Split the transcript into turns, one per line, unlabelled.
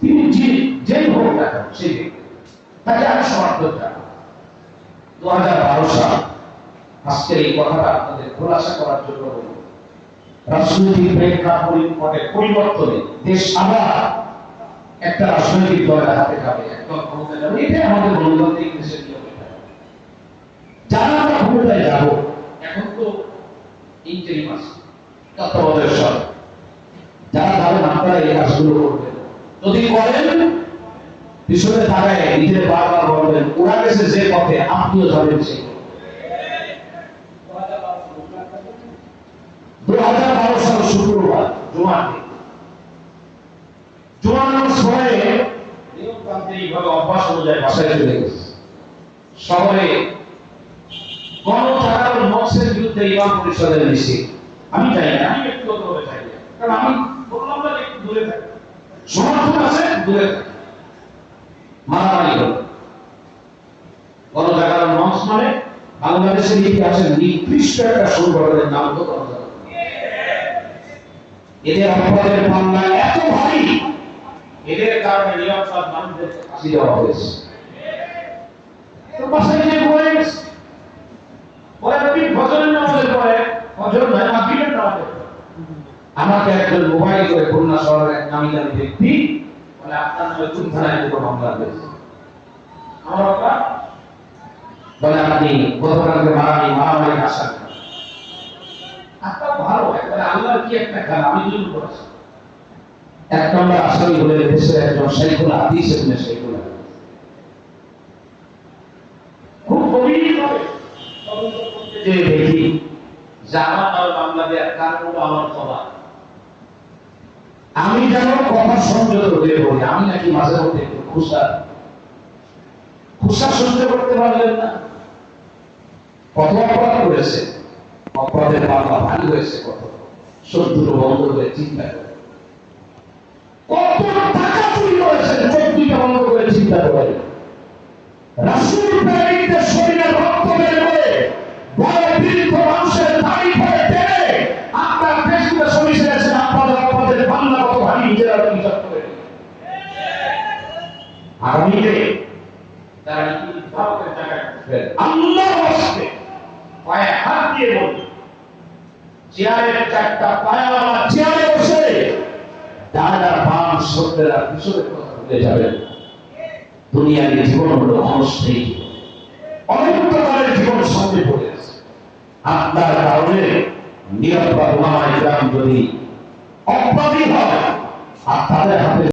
তিনি যেই হোক না কেন সেই তাকে আমি সমর্থন জানাই। 2012 সাল আজকের এই কথাটা আপনাদের খোলাসা করার জন্য রাজনৈতিক প্রেক্ষাপটে পরিবর্তনে দেশ আবার একটা রাজনৈতিক দলের হাতে যাবে, একদল ক্ষমতা যাবে, এটাই আমাদের গণতান্ত্রিক দেশের নিয়ম। যারা আমরা ক্ষমতায় যাব, এখন তো ইন্টারিম আছে, তত্ত্বাবধায়ক সরকার, যারা যাবেন আপনারা এই কাজগুলো করবেন। যদি করেন পিছনে তাকায় নিজের বারবার বলবেন ওরা গেছে যে পথে আপনিও যাবেন সেই। 2012 সাল শুক্রবার জুমার দিন জুমার নামাজ পড়ে নিয়মতান্ত্রিকভাবে অভ্যাস অনুযায়ী বাসায় চলে গেছে। শহরে গণজাগরণ মঞ্চের বিরুদ্ধে ইমাম পরিষদের নিষেধ। আমি চাই না, আমি ব্যক্তিগতভাবে চাই না, কারণ আমি বললাম না একটু দূরে থাকি, সমর্থন আছে দূরে থাকি। মারামারি হল গণজাগরণ মঞ্চ মানে বাংলাদেশের ইতিহাসের নিকৃষ্ট একটা সংগঠনের নাম তো গণজাগরণ। এদের অপরাধের পাল্লা এত ভারী, এদের কারণে নিরপরাধ মানুষদের ফাঁসি দেওয়া হয়েছে। তো বাসায় যে বলে গেছে আমাকে একজন মোবাইল করে খুলনা শহরের এক নামি দামি ব্যক্তি বলে আপনার নামে কোন থানায় মামলা হয়েছে। আমার বাবা বলে আপনি গতকালকে মারামারি আশা আপনার ভালো একবারে আল্লাহর কি একটা খেলা, আমি জুলুম করেছি। এক নম্বর আসামি বলে দেশের একজন শাইখুল হাদিস ইবনে শাইখুল হাদিস খুব গভীরভাবে যে দেখি জামাত আর মামলা দেওয়ার কারণ আমার কথা আমি যেন কথা সংযত হয়ে বলি। আমি নাকি মাঝে মধ্যে একটু খুশা সহ্য করতে পারলেন না। কত অপরাধ করেছে, অপরাধের পাল্লা ভারী হয়েছে, কত শত্রু বন্ধ করে চিন্তা করে, কত টাকা চুরি করেছেন, চোখটা বন্ধ করে চিন্তা করে, রাসূল প্রেমিকদের শরীরে রক্ত বের করে বয়োবৃদ্ধ মানুষের দাড়ি ধরে টেনে আপনার ফেসবুকে ছবি ছেড়েছেন। আপনাদের অপরাধের পাল্লা কত ভারী নিজেরা বিচার করে। আগামীতে তারা নির্বাচনের জায়গায় আল্লাহর ওয়াস্তে পায়ে হাত দিয়ে বলি চেয়ারের চারটা পায়াওয়ালা চেয়ারে বসে ডানার বাম শব্দের পিছনে কথা বলে যাবেন। দুনিয়ার জীবন হলো অনস্থায়ী, অনন্তকালের জীবন সামনে পড়ে আছে। আপনার কারণে নিরপরাধ ওলামায়ে কেরাম যদি অপরাধী হয় আর তাদের হাতে